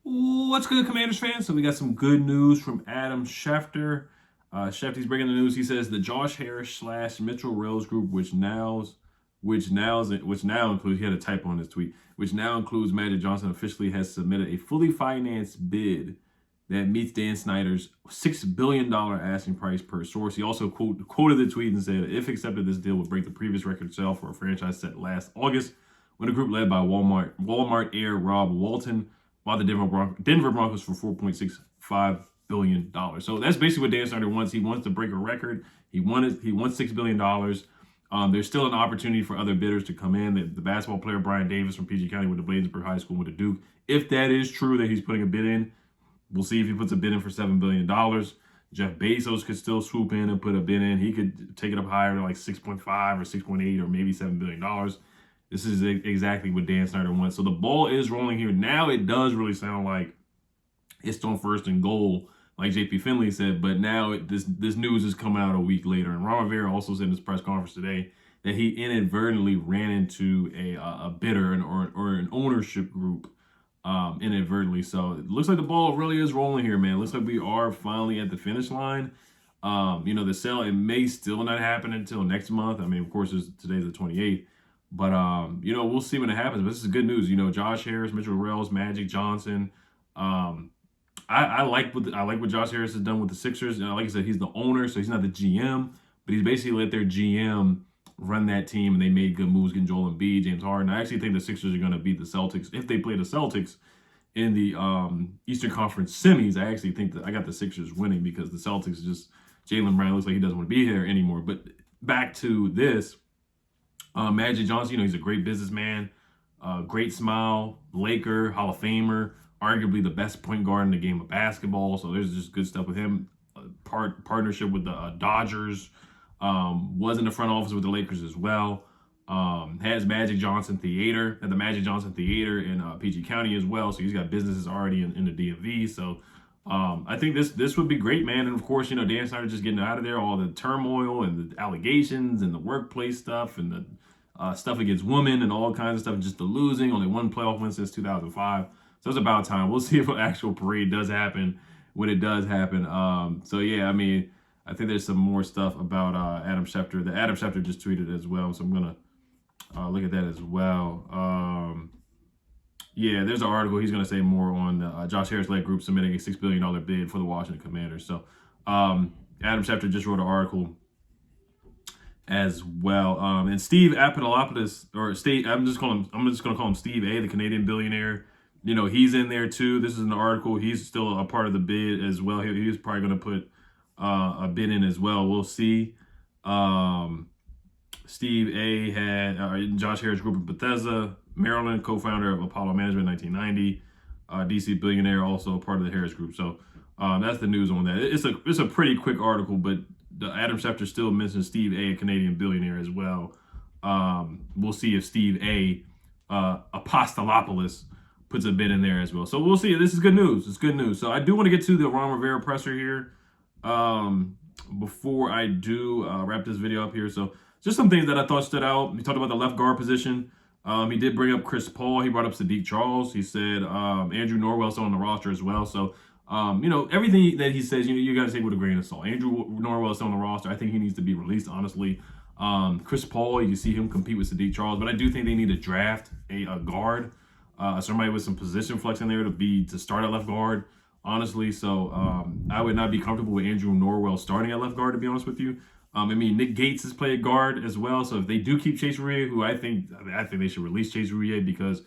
What's good, Commanders fans? So we got some good news from Adam Schefter. Schefter's breaking the news. He says the Josh Harris slash Mitchell Rails group, which now includes, he had a typo on his tweet, which now includes Magic Johnson, officially has submitted a fully financed bid that meets Dan Snyder's $6 billion asking price per source. He also quoted the tweet and said, if accepted, this deal would break the previous record sale for a franchise set last August when a group led by Walmart heir Rob Walton bought the Denver Broncos for $4.65 billion. So that's basically what Dan Snyder wants. He wants to break a record. He wants $6 billion. There's still an opportunity for other bidders to come in. The basketball player Brian Davis from PG County with the Bladensburg High School with the Duke. If that is true that he's putting a bid in, we'll see if he puts a bid in for $7 billion. Jeff Bezos could still swoop in and put a bid in. He could take it up higher to like 6.5 or 6.8 or maybe $7 billion. This is exactly what Dan Snyder wants. So the ball is rolling here. Now it does really sound like it's on first and goal, like JP Finley said. But now this news is coming out a week later. And Ron Rivera also said in his press conference today that he inadvertently ran into a bidder or an ownership group inadvertently. So it looks like the ball really is rolling here, man. It looks like we are finally at the finish line. The sale, it may still not happen until next month. I mean, of course, today's the 28th. But we'll see when it happens. But this is good news. Josh Harris, Mitchell Rails, Magic Johnson. I like what Josh Harris has done with the Sixers. Like I said, he's the owner, so he's not the GM, but he's basically let their GM run that team, and they made good moves getting Joel Embiid, James Harden. I actually think the Sixers are going to beat the Celtics if they play the Celtics in the Eastern Conference semis. I actually think that I got the Sixers winning because the Celtics Jaylen Brown looks like he doesn't want to be here anymore. But back to this. Magic Johnson, he's a great businessman, great smile, Laker, Hall of Famer, arguably the best point guard in the game of basketball. So there's just good stuff with him. Partnership with the Dodgers, was in the front office with the Lakers as well. Has Magic Johnson Theater at the Magic Johnson Theater in PG County as well. So he's got businesses already in the DMV. So I think this would be great, man. And of course, Dan Snyder just getting out of there, all the turmoil and the allegations and the workplace stuff and the stuff against women and all kinds of stuff, and just the losing. Only one playoff win since 2005. So it's about time. We'll see if an actual parade does happen when it does happen. So yeah, I mean, I think there's some more stuff about Adam Schefter. The Adam Schefter just tweeted as well, so I'm gonna look at that as well. Yeah, there's an article. He's going to say more on the Josh Harris-led group submitting a $6 billion bid for the Washington Commanders. So Adam Schefter just wrote an article as well. And Steve Apatolopoulos, I'm just going to call him Steve A, the Canadian billionaire. He's in there too. This is an article. He's still a part of the bid as well. He was probably going to put a bid in as well. We'll see. Steve A had Josh Harris Group of Bethesda, Maryland, co-founder of Apollo Management, 1990. DC billionaire, also part of the Harris Group. So that's the news on that. It's a pretty quick article, but the Adam Schefter still mentions Steve A, a Canadian billionaire as well. We'll see if Steve A, Apostolopoulos, puts a bid in there as well. So we'll see. This is good news. It's good news. So I do want to get to the Ron Rivera presser here before I do wrap this video up here. So just some things that I thought stood out. He talked about the left guard position. He did bring up Chris Paul. He brought up Sadiq Charles. He said Andrew Norwell's on the roster as well. So, everything that he says, you got to take with a grain of salt. Andrew Norwell's on the roster. I think he needs to be released, honestly. Chris Paul, you can see him compete with Sadiq Charles. But I do think they need to draft a guard, somebody with some position flex in there to start at left guard, honestly. So I would not be comfortable with Andrew Norwell starting at left guard, to be honest with you. Nick Gates has played guard as well. So if they do keep Chase Roullier, who I think they should release Chase Roullier because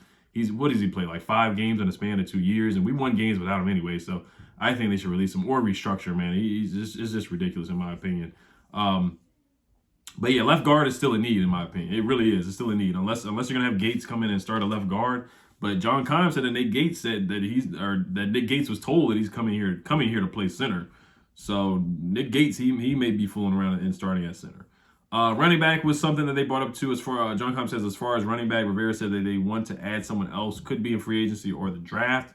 what does he play? Like 5 games in a span of 2 years, and we won games without him anyway. So I think they should release him or restructure, man. It's just ridiculous in my opinion. But yeah, left guard is still a need in my opinion. It really is. It's still a need unless you're gonna have Gates come in and start a left guard. But John Keim said that Nick Gates said that Nick Gates was told that he's coming here to play center. So Nick Gates, he may be fooling around and starting at center. Running back was something that they brought up too. As far John Keim says, as far as running back, Rivera said that they want to add someone else, could be in free agency or the draft.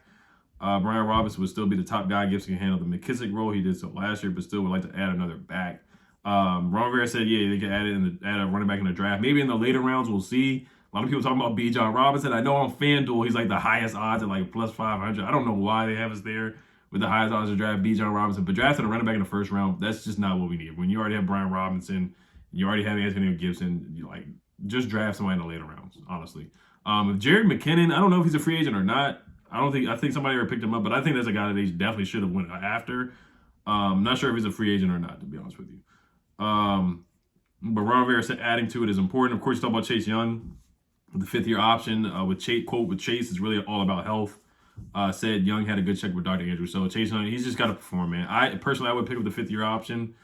Brian Robinson would still be the top guy. Gibson can handle the McKissick role. He did so last year, but still would like to add another back. Ron Rivera said, yeah, they can add a running back in the draft. Maybe in the later rounds, we'll see. A lot of people talking about Bijan Robinson. I know on FanDuel, he's like the highest odds at like plus 500. I don't know why they have us there with the highest odds to draft Bijan Robinson, but drafting a running back in the first round, that's just not what we need. When you already have Brian Robinson, you already have Antonio Gibson, you like just draft somebody in the later rounds, honestly. If Jared McKinnon, I don't know if he's a free agent or not. I think somebody ever picked him up, but I think that's a guy that they definitely should have went after. Not sure if he's a free agent or not, to be honest with you. But Ron Rivera said adding to it is important. Of course, you talk about Chase Young, the 5th-year option with Chase. Quote with Chase is really all about health. Said Young had a good check with Dr. Andrews. So Chase Young, he's just got to perform, man. I would pick up the 5th-year option.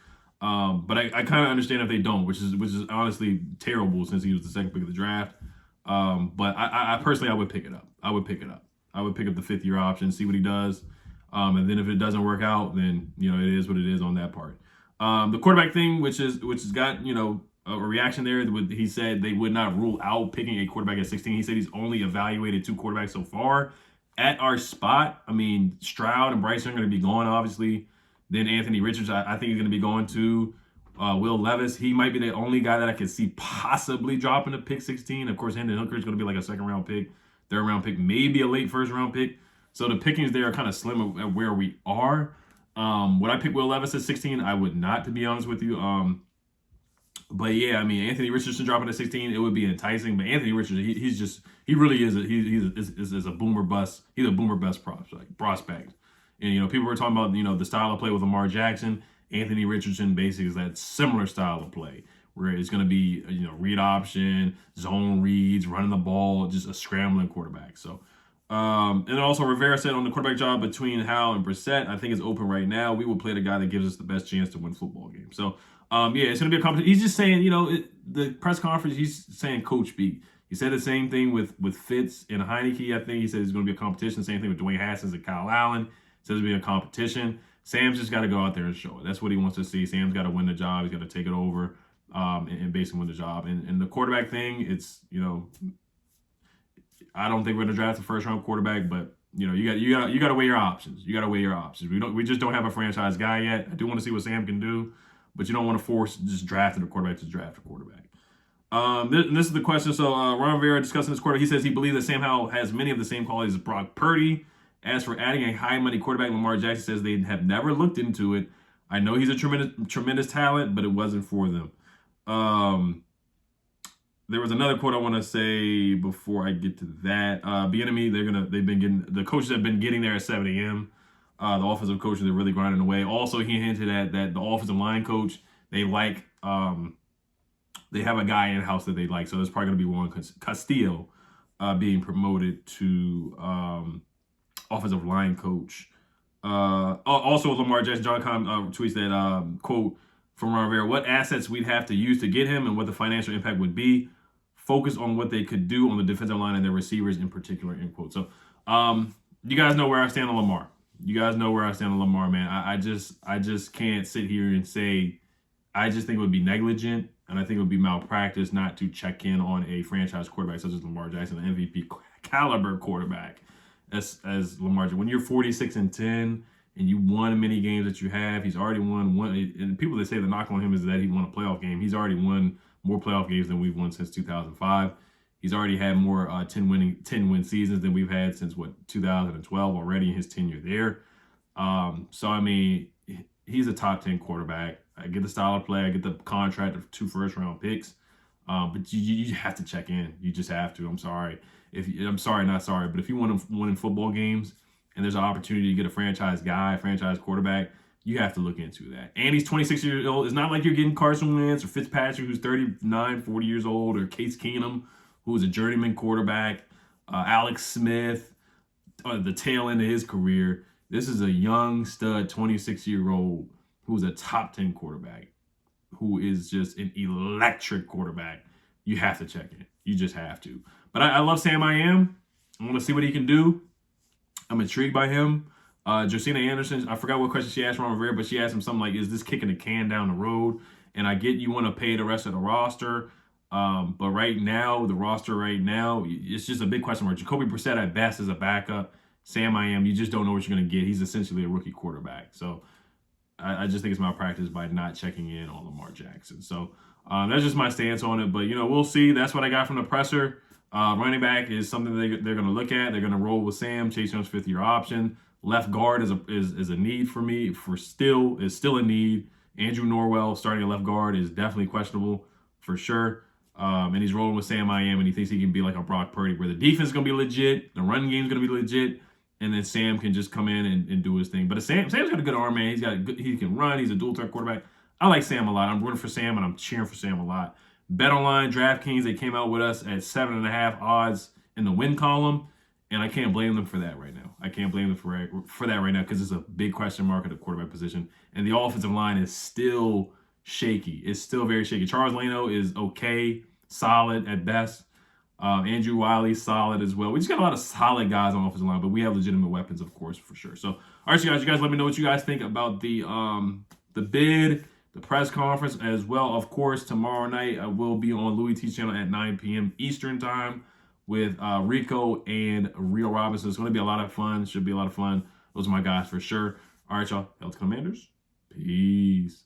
But I kind of understand if they don't, which is honestly terrible since he was the 2nd pick of the draft. But I personally, I would pick it up. I would pick up the 5th-year option, see what he does. And then if it doesn't work out, then, you know, it is what it is on that part. The quarterback thing, which has got, you know, a reaction there. He said they would not rule out picking a quarterback at 16. He said he's only evaluated 2 quarterbacks so far at our spot. I mean, Stroud and Bryce are going to be gone, obviously. Then Anthony Richards, I think he's going to be going to. Will Levis, he might be the only guy that I could see possibly dropping a pick 16. Of course, Hendon Hooker is going to be like a 2nd-round pick, 3rd-round pick, maybe a late 1st-round pick. So the pickings there are kind of slim at where we are. Would I pick Will Levis at 16? I would not, to be honest with you. But yeah, I mean, Anthony Richardson dropping at 16, it would be enticing. But Anthony Richardson, he really is a boomer bust. He's a boomer bust prospect. And, you know, people were talking about, you know, the style of play with Lamar Jackson. Anthony Richardson basically is that similar style of play where it's going to be, you know, read option, zone reads, running the ball, just a scrambling quarterback. So, and also Rivera said on the quarterback job between Howell and Brissett, I think it's open right now. We will play the guy that gives us the best chance to win football games. So, yeah, it's going to be a competition. He's just saying, you know, the press conference, he's saying coach speak. He said the same thing with Fitz and Heineke. I think he said it's going to be a competition. Same thing with Dwayne Haskins and Kyle Allen. Says it'll be a competition. Sam's just got to go out there and show it. That's what he wants to see. Sam's got to win the job. He's got to take it over and basically win the job. And the quarterback thing, it's, you know, I don't think we're going to draft a 1st-round quarterback, but you know, you got to weigh your options. You got to weigh your options. We just don't have a franchise guy yet. I do want to see what Sam can do, but you don't want to force just drafting a quarterback to draft a quarterback. This is the question. So Ron Rivera discussing this quarterback. He says he believes that Sam Howell has many of the same qualities as Brock Purdy. As for adding a high-money quarterback, Lamar Jackson says they have never looked into it. I know he's a tremendous talent, but it wasn't for them. There was another quote I want to say before I get to that. The coaches have been getting there at 7 a.m. The offensive coaches are really grinding away. Also, he hinted at that the offensive line coach, they like, they have a guy in-house that they like. So there's probably going to be Juan Castillo being promoted to offensive line coach. Also, Lamar Jackson, John Con tweets that, quote, from Ron Rivera, what assets we'd have to use to get him and what the financial impact would be. Focus on what they could do on the defensive line and their receivers in particular, end quote. So, you guys know where I stand on Lamar. Man. I just can't sit here and say, I just think it would be negligent and I think it would be malpractice not to check in on a franchise quarterback such as Lamar Jackson, an MVP caliber quarterback as Lamar Jackson. When you're 46-10 and you won many games that you have, he's already won one. And people that say the knock on him is that he won a playoff game. He's already won more playoff games than we've won since 2005. He's already had more 10-win seasons than we've had since 2012 already in his tenure there. So I mean, he's a top 10 quarterback. I get the style of play. I get the contract of 2 first-round picks. But you have to check in. You just have to. I'm sorry. Not sorry. But if you want to win in football games and there's an opportunity to get a franchise guy, a franchise quarterback, you have to look into that. And he's 26 years old. It's not like you're getting Carson Wentz or Fitzpatrick, who's 39, 40 years old, or Case Keenum, who is a journeyman quarterback, Alex Smith, the tail end of his career. This is a young stud, 26-year-old, who's a top 10 quarterback, who is just an electric quarterback. You have to check in. You just have to. But I love Sam I Am. I want to see what he can do. I'm intrigued by him. Josina Anderson, I forgot what question she asked Ron Rivera, but she asked him something like, is this kicking the can down the road? And I get you want to pay the rest of the roster. But right now, the roster right now, it's just a big question mark. Jacoby Brissett at best is a backup. Sam I Am, you just don't know what you're going to get. He's essentially a rookie quarterback. So I just think it's malpractice by not checking in on Lamar Jackson. So that's just my stance on it. But, we'll see. That's what I got from the presser. Running back is something they're going to look at. They're going to roll with Sam. Chase Young's fifth-year option. Left guard is a need for me. Is still a need. Andrew Norwell starting at left guard is definitely questionable for sure. And he's rolling with Sam I am, and he thinks he can be like a Brock Purdy, where the defense is going to be legit, the run game is going to be legit, and then Sam can just come in and do his thing. But Sam's got a good arm, man. He can run. He's a dual-threat quarterback. I like Sam a lot. I'm rooting for Sam, and I'm cheering for Sam a lot. BetOnline, DraftKings, they came out with us at 7.5 odds in the win column, and I can't blame them for that right now. I can't blame them for that right now because it's a big question mark at the quarterback position, and the offensive line is still shaky. It's still very shaky. Charles Leno is okay, solid at best. Andrew Wiley, solid as well. We just got a lot of solid guys on the offensive line, but we have legitimate weapons, of course, for sure. So, all right, you guys let me know what you guys think about the bid, the press conference as well. Of course, tomorrow night I will be on Louis T's channel at 9 p.m. Eastern time with Rico and Rio Robinson. It's going to be a lot of fun. Should be a lot of fun. Those are my guys for sure. All right, y'all. Health Commanders. Peace.